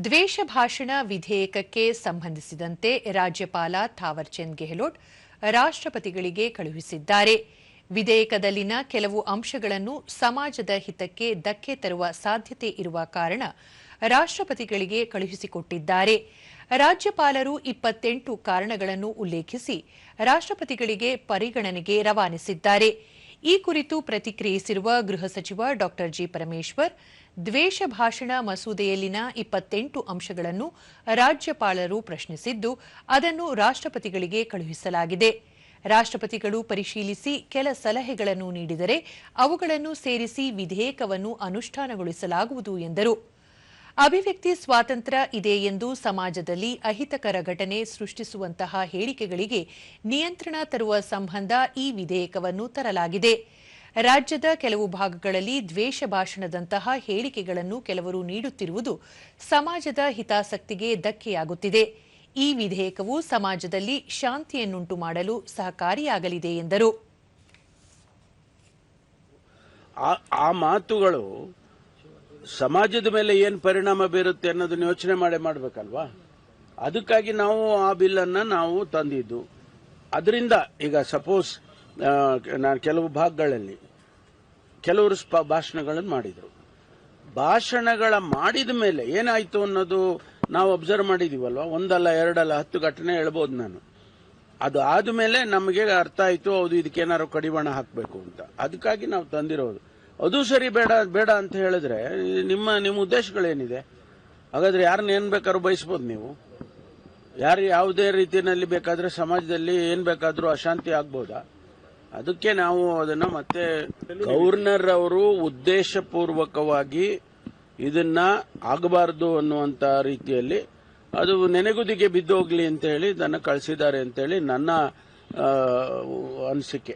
ದ್ವೇಷ ಭಾಷಣ ವಿಧೇಯಕಕ್ಕೆ ಸಂಬಂಧಿಸಿದಂತೆ ರಾಜ್ಯಪಾಲ ಥಾವರ್ಚಂದ್ ಗೆಹ್ಲೋಟ್ ರಾಷ್ಟ್ರಪತಿಗಳಿಗೆ ಕಳುಹಿಸಿದ್ದಾರೆ. ವಿಧೇಯಕದಲ್ಲಿನ ಕೆಲವು ಅಂಶಗಳನ್ನು ಸಮಾಜದ ಹಿತಕ್ಕೆ ಧಕ್ಕೆ ತರುವ ಸಾಧ್ಯತೆ ಇರುವ ಕಾರಣ ರಾಷ್ಟ್ರಪತಿಗಳಿಗೆ ಕಳುಹಿಸಿಕೊಟ್ಟಿದ್ದಾರೆ. ರಾಜ್ಯಪಾಲರು 28 ಕಾರಣಗಳನ್ನು ಉಲ್ಲೇಖಿಸಿ ರಾಷ್ಟ್ರಪತಿಗಳಿಗೆ ಪರಿಗಣನೆಗೆ ರವಾನಿಸಿದ್ದಾರೆ. ಈ ಕುರಿತು ಪ್ರತಿಕ್ರಿಯಿಸಿರುವ ಗೃಹ ಸಚಿವ ಡಾ ಜಿ ಪರಮೇಶ್ವರ್, ದ್ವೇಷ ಭಾಷಣ ಮಸೂದೆಯಲ್ಲಿನ 28 ಅಂಶಗಳನ್ನು ರಾಜ್ಯಪಾಲರು ಪ್ರಶ್ನಿಸಿದ್ದು, ಅದನ್ನು ರಾಷ್ಟ್ರಪತಿಗಳಿಗೆ ಕಳುಹಿಸಲಾಗಿದೆ. ರಾಷ್ಟ್ರಪತಿಗಳು ಪರಿಶೀಲಿಸಿ ಕೆಲ ಸಲಹೆಗಳನ್ನು ನೀಡಿದರೆ ಅವುಗಳನ್ನು ಸೇರಿಸಿ ವಿಧೇಯಕವನ್ನು ಅನುಷ್ಠಾನಗೊಳಿಸಲಾಗುವುದು ಎಂದರು. ಅಭಿವ್ಯಕ್ತಿ ಸ್ವಾತಂತ್ರ್ಯ ಇದೆ ಎಂದು ಸಮಾಜದಲ್ಲಿ ಅಹಿತಕರ ಘಟನೆ ಸೃಷ್ಟಿಸುವಂತಹ ಹೇಳಿಕೆಗಳಿಗೆ ನಿಯಂತ್ರಣ ತರುವ ಸಂಬಂಧ ಈ ವಿಧೇಯಕವನ್ನು ತರಲಾಗಿದೆ. ರಾಜ್ಯದ ಕೆಲವು ಭಾಗಗಳಲ್ಲಿ ದ್ವೇಷ ಭಾಷಣದಂತಹ ಹೇಳಿಕೆಗಳನ್ನು ಕೆಲವರು ನೀಡುತ್ತಿರುವುದು ಸಮಾಜದ ಹಿತಾಸಕ್ತಿಗೆ ಧಕ್ಕೆಯಾಗುತ್ತಿದೆ. ಈ ವಿಧೇಯಕವು ಸಮಾಜದಲ್ಲಿ ಶಾಂತಿಯನ್ನುಂಟು ಮಾಡಲು ಸಹಕಾರಿಯಾಗಲಿದೆ ಎಂದರು. ಆ ಮಾತುಗಳು ಸಮಾಜದ ಮೇಲೆ ಏನು ಪರಿಣಾಮ ಬೀರುತ್ತೆ ಅನ್ನೋದನ್ನ ಯೋಚನೆ ಮಾಡಬೇಕಲ್ವಾ? ಅದಕ್ಕಾಗಿ ನಾವು ಆ ಬಿಲ್ ಅನ್ನ ನಾವು ತಂದಿದ್ದು. ಅದರಿಂದ ಈಗ ಸಪೋಸ್ ನಾನು ಕೆಲವು ಭಾಗಗಳಲ್ಲಿ ಕೆಲವರು ಭಾಷಣಗಳನ್ನು ಮಾಡಿದರು. ಭಾಷಣಗಳ ಮಾಡಿದ ಮೇಲೆ ಏನಾಯ್ತು ಅನ್ನೋದು ನಾವು ಅಬ್ಸರ್ವ್ ಮಾಡಿದೀವಲ್ವಾ? ಒಂದಲ್ಲ ಎರಡಲ್ಲ 10 ಘಟನೆ ಹೇಳ್ಬೋದು ನಾನು. ಅದು ಆದ್ಮೇಲೆ ನಮಗೆ ಅರ್ಥ ಆಯ್ತು, ಹೌದು ಇದಕ್ಕೇನಾದ್ರು ಕಡಿವಾಣ ಹಾಕಬೇಕು ಅಂತ. ಅದಕ್ಕಾಗಿ ನಾವು ತಂದಿರೋದು. ಅದು ಸರಿ, ಬೇಡ ಅಂತ ಹೇಳಿದ್ರೆ ನಿಮ್ಮ ಉದ್ದೇಶಗಳೇನಿದೆ? ಹಾಗಾದ್ರೆ ಯಾರನ್ನ ಏನ್ ಬೇಕಾದ್ರೂ ಬಯಸ್ಬೋದು ನೀವು? ಯಾರು ಯಾವುದೇ ರೀತಿಯಲ್ಲಿ ಬೇಕಾದ್ರೆ ಸಮಾಜದಲ್ಲಿ ಏನ್ ಬೇಕಾದ್ರೂ ಅಶಾಂತಿ ಆಗ್ಬೋದಾ? ಅದಕ್ಕೆ ನಾವು ಅದನ್ನ ಮತ್ತೆ ಗವರ್ನರ್ ಅವರು ಉದ್ದೇಶಪೂರ್ವಕವಾಗಿ ಇದನ್ನ ಆಗಬಾರದು ಅನ್ನುವಂತ ರೀತಿಯಲ್ಲಿ ಅದು ನೆನೆಗುದಿಗೆ ಬಿದ್ದೋಗ್ಲಿ ಅಂತ ಹೇಳಿ ಇದನ್ನ ಕಳಿಸಿದ್ದಾರೆ ಅಂತ ಹೇಳಿ ನನ್ನ ಅನಿಸಿಕೆ.